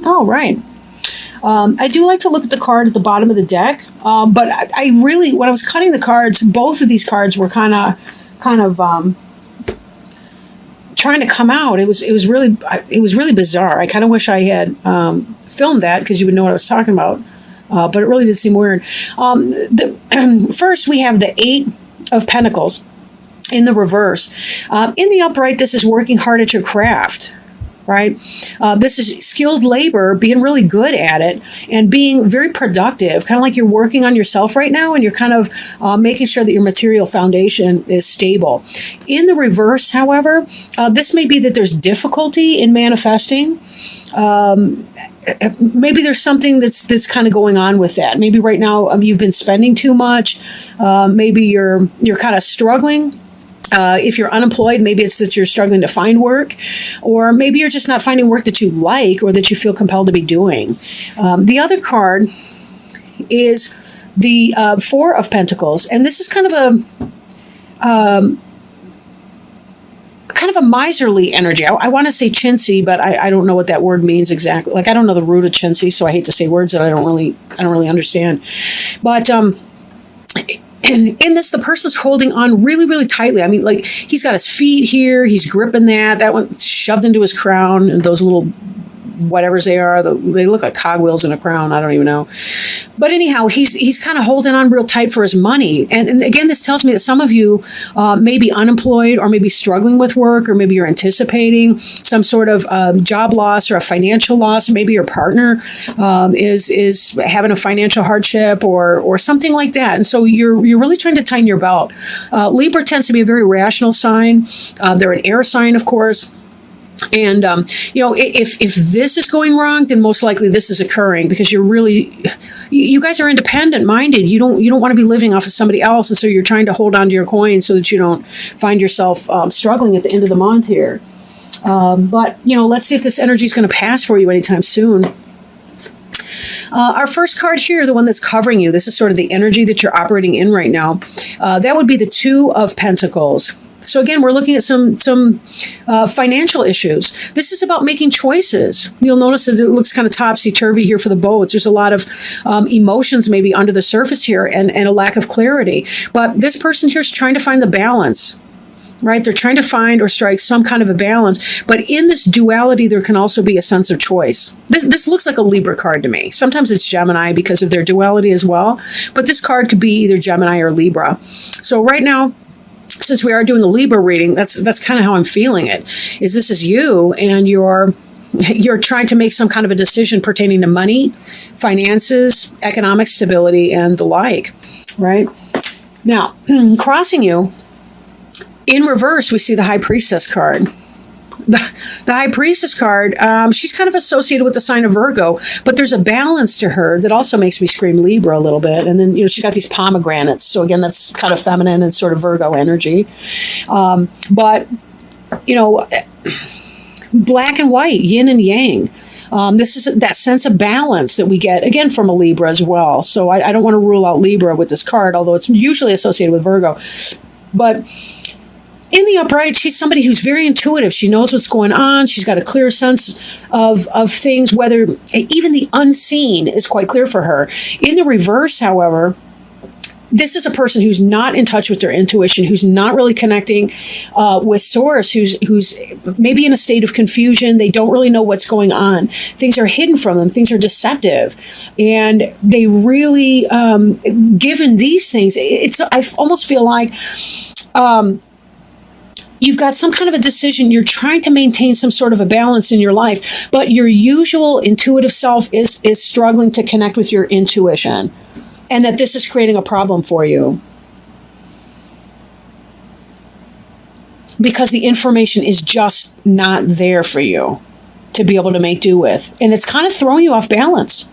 All right. I do like to look at the card at the bottom of the deck, but I really, when I was cutting the cards, both of these cards were kind of trying to come out. It was really bizarre. I kind of wish I had filmed that because you would know what I was talking about. But it really did seem weird. First, we have the Eight of Pentacles in the reverse. In the upright, this is working hard at your craft. Right? This is skilled labor, being really good at it and being very productive, kind of like you're working on yourself right now and you're kind of making sure that your material foundation is stable. In the reverse, however, this may be that there's difficulty in manifesting. Maybe there's something that's kind of going on with that. Maybe right now you've been spending too much. Maybe you're kind of struggling. If you're unemployed, maybe it's that you're struggling to find work, or maybe you're just not finding work that you like or that you feel compelled to be doing. The other card is the Four of Pentacles, and this is kind of a miserly energy. I want to say chintzy, but I don't know what that word means exactly. Like, I don't know the root of chintzy, so I hate to say words that I don't really understand. But in this, the person's holding on really, really tightly. I mean, like, he's got his feet here. He's gripping that one shoved into his crown, and those little whatevers they are. They look like cogwheels in a crown. I don't even know. But anyhow, he's kind of holding on real tight for his money. And again, this tells me that some of you may be unemployed or maybe struggling with work, or maybe you're anticipating some sort of job loss or a financial loss. Maybe your partner is having a financial hardship or something like that. And so you're really trying to tighten your belt. Libra tends to be a very rational sign. They're an air sign, of course. And, if this is going wrong, then most likely this is occurring because you guys are independent minded. You don't want to be living off of somebody else. And so you're trying to hold on to your coin so that you don't find yourself struggling at the end of the month here. But let's see if this energy is going to pass for you anytime soon. Our first card here, the one that's covering you, this is sort of the energy that you're operating in right now. That would be the Two of Pentacles. So again, we're looking at some financial issues. This is about making choices. You'll notice that it looks kind of topsy-turvy here for the boats. There's a lot of emotions maybe under the surface here and a lack of clarity. But this person here is trying to find the balance, right? They're trying to find or strike some kind of a balance. But in this duality, there can also be a sense of choice. This looks like a Libra card to me. Sometimes it's Gemini because of their duality as well. But this card could be either Gemini or Libra. So right now, since we are doing the Libra reading, that's kind of how I'm feeling it. This is you, and you're trying to make some kind of a decision pertaining to money, finances, economic stability, and the like, right? Now, crossing you, in reverse, we see the High Priestess card. The High Priestess card, she's kind of associated with the sign of Virgo, but there's a balance to her that also makes me scream Libra a little bit. And then, she's got these pomegranates. So again, that's kind of feminine and sort of Virgo energy. But black and white, yin and yang. This is that sense of balance that we get, again, from a Libra as well. So I don't want to rule out Libra with this card, although it's usually associated with Virgo. But in the upright, she's somebody who's very intuitive. She knows what's going on. She's got a clear sense of things, whether even the unseen is quite clear for her. In the reverse, however, this is a person who's not in touch with their intuition, who's not really connecting with source, who's maybe in a state of confusion. They don't really know what's going on. Things are hidden from them. Things are deceptive. And they really, given these things, I almost feel like you've got some kind of a decision. You're trying to maintain some sort of a balance in your life, but your usual intuitive self is struggling to connect with your intuition, and that this is creating a problem for you because the information is just not there for you to be able to make do with. And it's kind of throwing you off balance.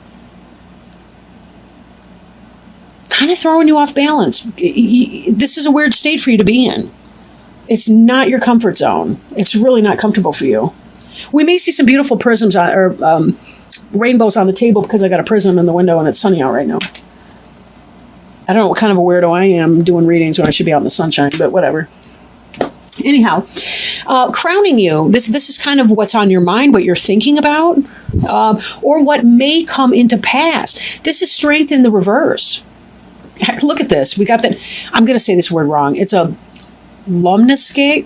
This is a weird state for you to be in. It's not your comfort zone. It's really not comfortable for you. We may see some beautiful prisms or rainbows on the table because I got a prism in the window and it's sunny out right now. I don't know what kind of a weirdo I am doing readings when I should be out in the sunshine, but whatever. Anyhow, crowning you, this is kind of what's on your mind, what you're thinking about, or what may come into pass. This is strength in the reverse. Look at this. We got that. I'm going to say this word wrong. It's a lumnoscate,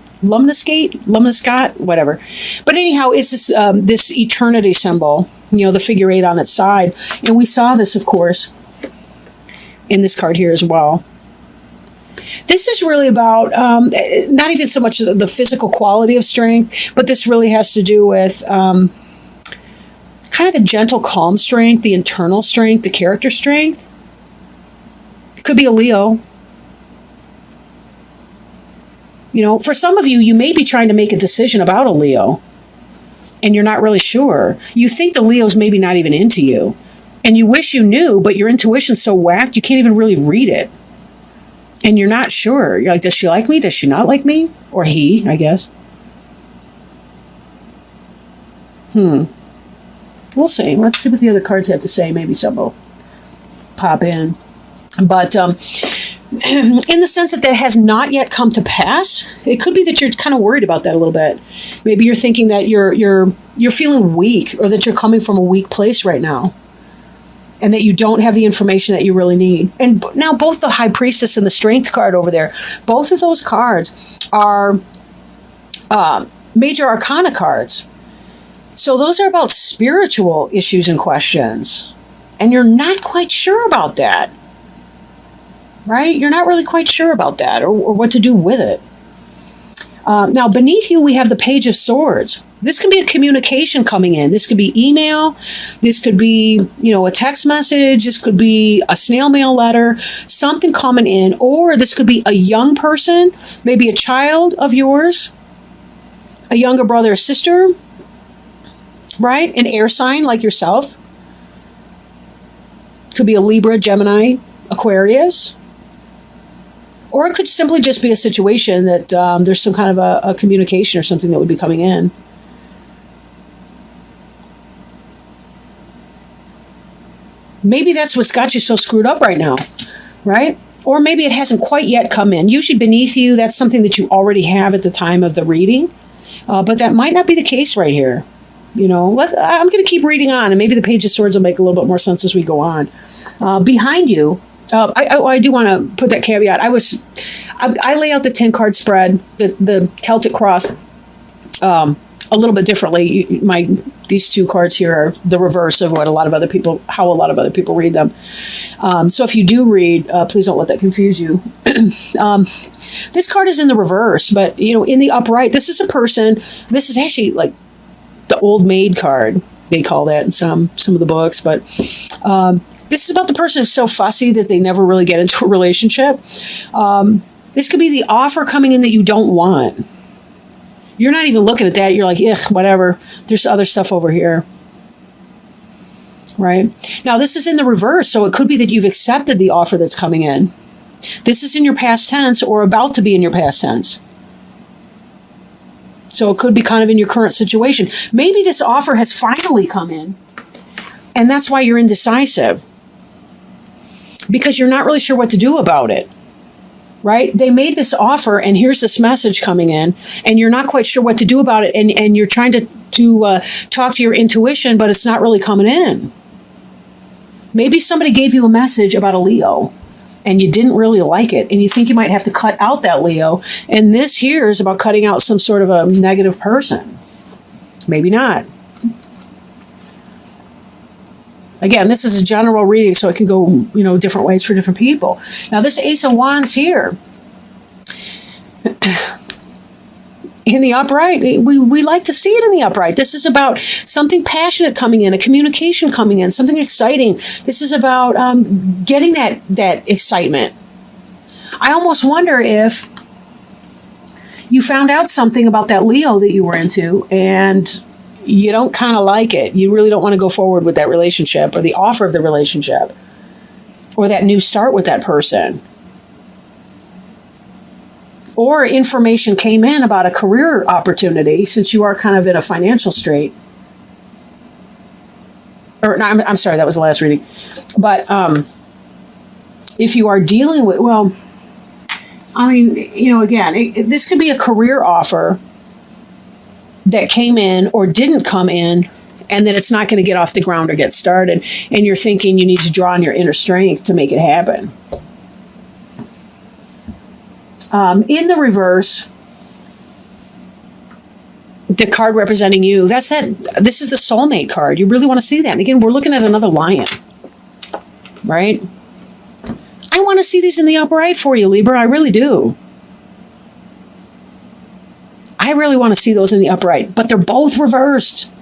whatever. But anyhow, it's this this eternity symbol, the figure 8 on its side. And we saw this, of course, in this card here as well. This is really about not even so much the physical quality of strength, but this really has to do with kind of the gentle, calm strength, the internal strength, the character strength. It could be a Leo. For some of you, you may be trying to make a decision about a Leo, and you're not really sure. You think the Leo's maybe not even into you, and you wish you knew, but your intuition's so whacked, you can't even really read it. And you're not sure. You're like, does she like me? Does she not like me? Or he, I guess. We'll see. Let's see what the other cards have to say. Maybe some will pop in. But in the sense that has not yet come to pass, it could be that you're kind of worried about that a little bit. Maybe you're thinking that you're feeling weak, or that you're coming from a weak place right now, and that you don't have the information that you really need. And now both the High Priestess and the Strength card over there, both of those cards are major arcana cards. So those are about spiritual issues and questions. And you're not quite sure about that. Right? You're not really quite sure about that, or what to do with it. Now, beneath you, we have the Page of Swords. This can be a communication coming in. This could be email. This could be, a text message. This could be a snail mail letter, something coming in. Or this could be a young person, maybe a child of yours, a younger brother or sister, right? An air sign like yourself. Could be a Libra, Gemini, Aquarius. Or it could simply just be a situation that there's some kind of a communication or something that would be coming in. Maybe that's what's got you so screwed up right now, right? Or maybe it hasn't quite yet come in. Usually beneath you, that's something that you already have at the time of the reading. But that might not be the case right here. I'm going to keep reading on, and maybe the Page of Swords will make a little bit more sense as we go on. Behind you, I do want to put that caveat. I lay out the 10-card spread, the Celtic cross, a little bit differently. These two cards here are the reverse of how a lot of other people read them. So if you do read, please don't let that confuse you. This card is in the reverse, but in the upright, this is a person. This is actually like the old maid card. They call that in some of the books, but this is about the person who's so fussy that they never really get into a relationship. This could be the offer coming in that you don't want. You're not even looking at that. You're like, ugh, whatever. There's other stuff over here. Right? Now, this is in the reverse, so it could be that you've accepted the offer that's coming in. This is in your past tense or about to be in your past tense. So it could be kind of in your current situation. Maybe this offer has finally come in, and that's why you're indecisive. Because you're not really sure what to do about it. Right? They made this offer, and here's this message coming in, and you're not quite sure what to do about it, and you're trying to talk to your intuition, but it's not really coming in. Maybe somebody gave you a message about a Leo, and you didn't really like it, and you think you might have to cut out that Leo, and this here is about cutting out some sort of a negative person. Maybe not. Again, this is a general reading, so it can go, different ways for different people. Now, this Ace of Wands here, in the upright, we like to see it in the upright. This is about something passionate coming in, a communication coming in, something exciting. This is about getting that excitement. I almost wonder if you found out something about that Leo that you were into, and you don't kind of like it. You really don't want to go forward with that relationship or the offer of the relationship or that new start with that person. Or information came in about a career opportunity, since you are kind of in a financial strait. Or no, I'm sorry, that was the last reading. But if you are dealing with, I mean, again, this could be a career offer that came in or didn't come in, and then it's not going to get off the ground or get started. And you're thinking you need to draw on your inner strength to make it happen. In the reverse, the card representing you, this is the soulmate card. You really want to see that. And again, we're looking at another lion, right? I want to see these in the upright for you, Libra. I really do. I really want to see those in the upright, but they're both reversed.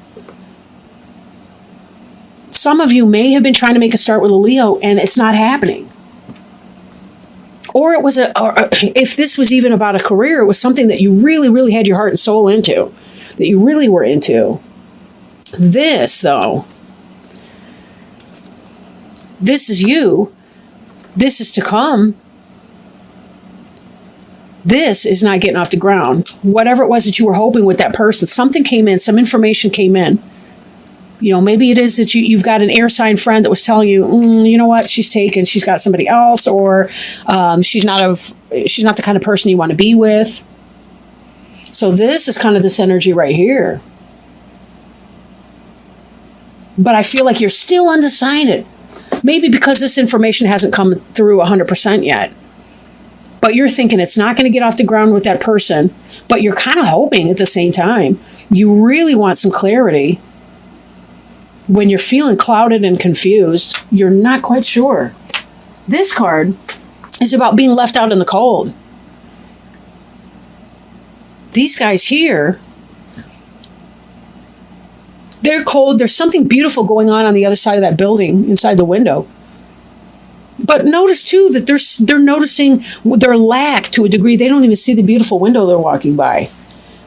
Some of you may have been trying to make a start with a Leo and it's not happening. Or if this was even about a career, it was something that you really, really had your heart and soul into, that you really were into. This, though, this is you. This is to come. This is not getting off the ground. Whatever it was that you were hoping with that person, something came in, some information came in. Maybe it is that you've got an air sign friend that was telling you, you know what, she's taken, she's got somebody else, or she's not the kind of person you want to be with. So this is kind of this energy right here. But I feel like you're still undecided. Maybe because this information hasn't come through 100% yet. But you're thinking it's not going to get off the ground with that person, but you're kind of hoping at the same time. You really want some clarity. When you're feeling clouded and confused, you're not quite sure. This card is about being left out in the cold. These guys here, they're cold. There's something beautiful going on the other side of that building, inside the window. But notice, too, that they're noticing their lack to a degree. They don't even see the beautiful window they're walking by,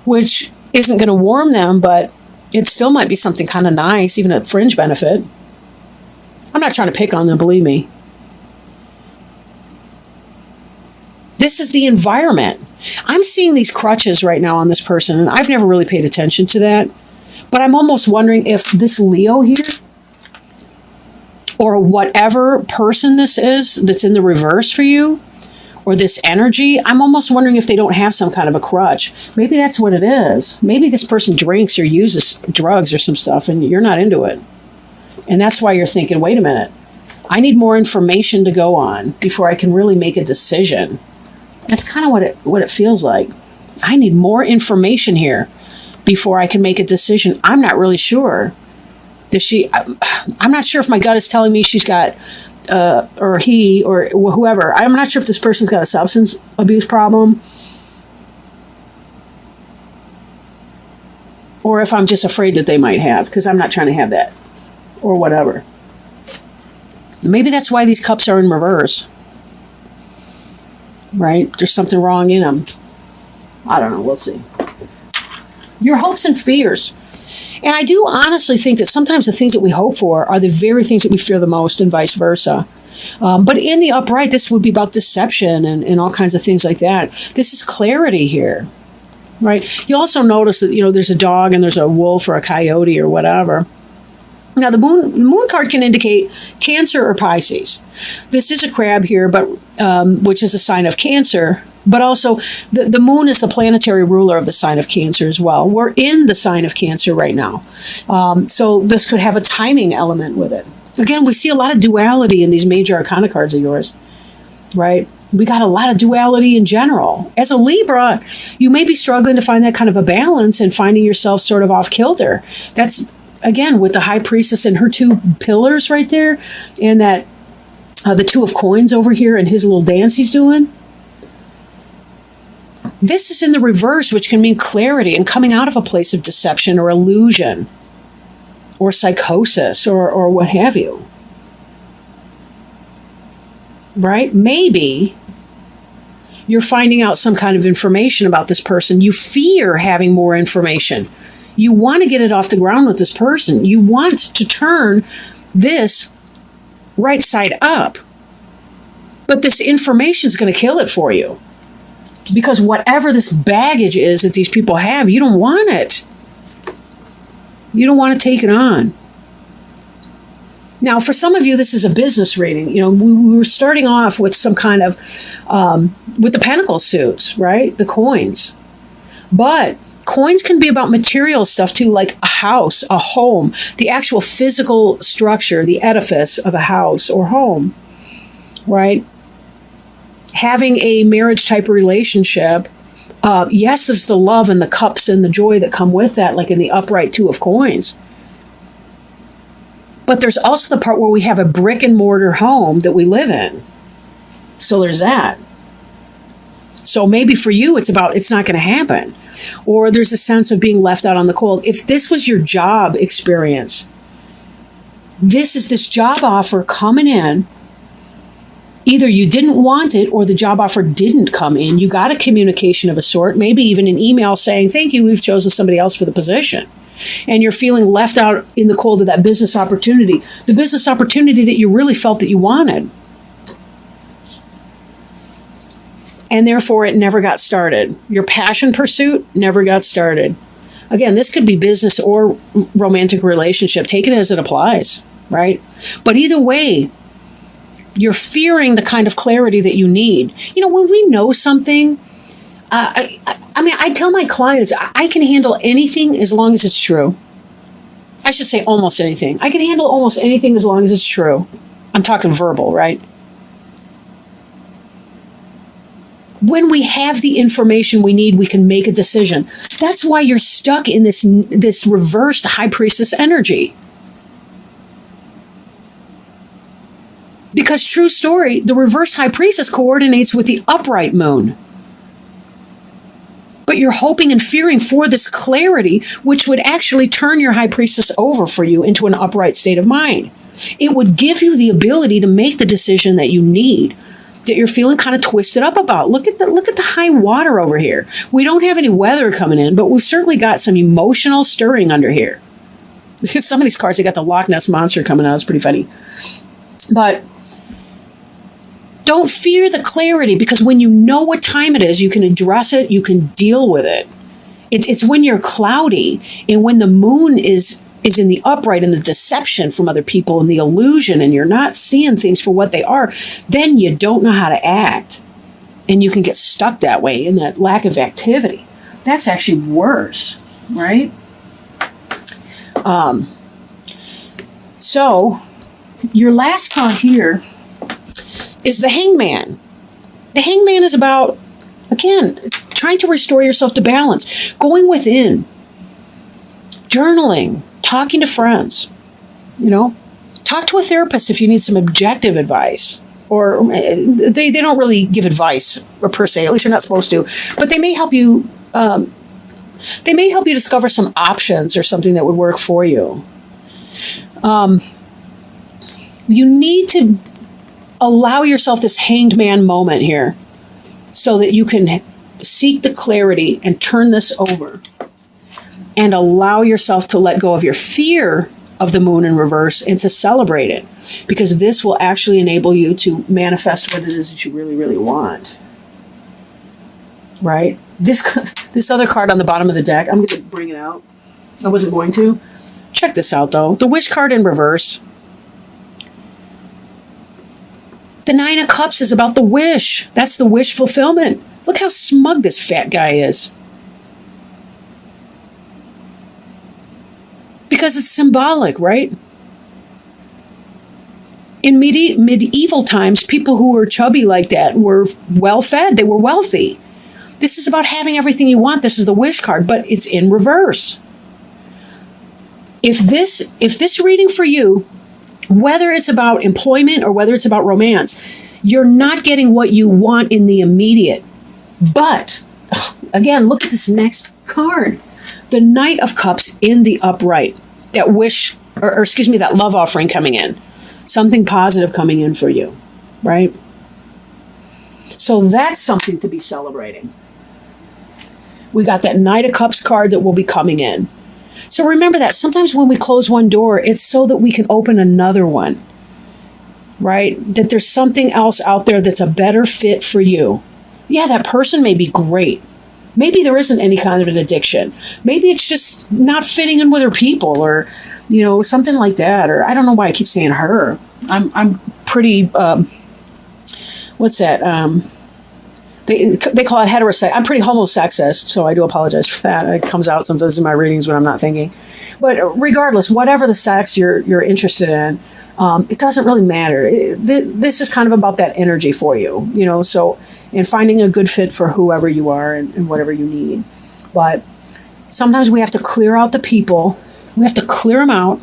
which isn't going to warm them, but it still might be something kind of nice, even a fringe benefit. I'm not trying to pick on them, believe me. This is the environment. I'm seeing these crutches right now on this person, and I've never really paid attention to that. But I'm almost wondering if this Leo here, or whatever person this is that's in the reverse for you, or this energy, I'm almost wondering if they don't have some kind of a crutch. Maybe that's what it is. Maybe this person drinks or uses drugs or some stuff and you're not into it. And that's why you're thinking, wait a minute, I need more information to go on before I can really make a decision. That's kind of what it feels like. I need more information here before I can make a decision. I'm not really sure. I'm not sure if my gut is telling me she's got or he or whoever. I'm not sure if this person's got a substance abuse problem, or if I'm just afraid that they might have, because I'm not trying to have that, or whatever. Maybe that's why these cups are in reverse, right? There's something wrong in them. I don't know. We'll see. Your hopes and fears. And I do honestly think that sometimes the things that we hope for are the very things that we fear the most, and vice versa. But in the upright, this would be about deception and all kinds of things like that. This is clarity here, right? You also notice that, there's a dog and there's a wolf or a coyote or whatever. Now, the moon card can indicate Cancer or Pisces. This is a crab here, but which is a sign of Cancer. But also, the moon is the planetary ruler of the sign of Cancer as well. We're in the sign of Cancer right now. So this could have a timing element with it. Again, we see a lot of duality in these major arcana cards of yours, right? We got a lot of duality in general. As a Libra, you may be struggling to find that kind of a balance and finding yourself sort of off kilter. That's, again, with the High Priestess and her two pillars right there, and that the Two of Coins over here and his little dance he's doing. This is in the reverse, which can mean clarity and coming out of a place of deception or illusion or psychosis or what have you. Right? Maybe you're finding out some kind of information about this person. You fear having more information. You want to get it off the ground with this person. You want to turn this right side up. But this information is going to kill it for you. Because whatever this baggage is that these people have, you don't want it. You don't want to take it on. Now, for some of you, this is a business reading. We were starting off with some kind of with the pentacle suits, right? The coins. But coins can be about material stuff too, like a house, a home, the actual physical structure, the edifice of a house or home, right? Having a marriage type of relationship. Yes, there's the love and the cups and the joy that come with that, like in the upright two of coins. But there's also the part where we have a brick and mortar home that we live in. So there's that. So maybe for you, it's not going to happen. Or there's a sense of being left out on the cold. If this was your job experience, this is this job offer coming in. Either you didn't want it or the job offer didn't come in. You got a communication of a sort, maybe even an email saying, thank you, we've chosen somebody else for the position. And you're feeling left out in the cold of that business opportunity, the business opportunity that you really felt that you wanted. And therefore, it never got started. Your passion pursuit never got started. Again, this could be business or romantic relationship. Take it as it applies, right? But either way, you're fearing the kind of clarity that you need. You know, when we know something, I tell my clients, I can handle anything as long as it's true. I should say almost anything. I can handle almost anything as long as it's true. I'm talking verbal, right? When we have the information we need, we can make a decision. That's why you're stuck in this reversed high priestess energy. Because true story, the reversed high priestess coordinates with the upright moon. But you're hoping and fearing for this clarity, which would actually turn your high priestess over for you into an upright state of mind. It would give you the ability to make the decision that you need, that you're feeling kind of twisted up about. Look at the high water over here. We don't have any weather coming in, but we've certainly got some emotional stirring under here. Some of these cards, they got the Loch Ness Monster coming out. It's pretty funny. But don't fear the clarity, because when you know what time it is, you can address it, you can deal with it. It's when you're cloudy and when the moon is in the upright and the deception from other people and the illusion, and you're not seeing things for what they are, then you don't know how to act. And you can get stuck that way in that lack of activity. That's actually worse, right? So your last card here is the Hangman. The Hangman is about, again, trying to restore yourself to balance, going within, journaling, talking to friends, talk to a therapist if you need some objective advice. Or they don't really give advice per se, at least you're not supposed to, but they may help you. They may help you discover some options or something that would work for you. You need to allow yourself this hanged man moment here so that you can seek the clarity and turn this over and allow yourself to let go of your fear of the moon in reverse and to celebrate it, because this will actually enable you to manifest what it is that you really, really want. Right? This other card on the bottom of the deck, I'm going to bring it out. I wasn't going to. Check this out, though. The Wish card in reverse. The Nine of Cups is about the wish. That's the wish fulfillment. Look how smug this fat guy is. Because it's symbolic, right? In medieval times, people who were chubby like that were well-fed. They were wealthy. This is about having everything you want. This is the wish card, but it's in reverse. If this reading for you, whether it's about employment or whether it's about romance, you're not getting what you want in the immediate. But, again, look at this next card. The Knight of Cups in the upright. That wish, or excuse me, that love offering coming in. Something positive coming in for you, right? So that's something to be celebrating. We got that Knight of Cups card that will be coming in. So remember that sometimes when we close one door, it's so that we can open another one, right? That there's something else out there that's a better fit for you. Yeah, that person may be great. Maybe there isn't any kind of an addiction. Maybe it's just not fitting in with her people, or, something like that. Or I don't know why I keep saying her. I'm pretty, they call it heterosex. I'm pretty homosexist, so I do apologize for that. It comes out sometimes in my readings when I'm not thinking. But regardless, whatever the sex you're interested in, it doesn't really matter. This is kind of about that energy for you, so, and finding a good fit for whoever you are and whatever you need. But sometimes we have to clear out the people. We have to clear them out.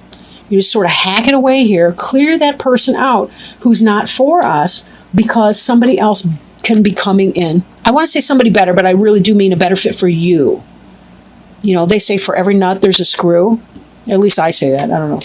You just sort of hack it away here, clear that person out who's not for us, because somebody else can be coming in. I want to say somebody better, but I really do mean a better fit for you. They say for every nut, there's a screw. At least I say that. I don't know.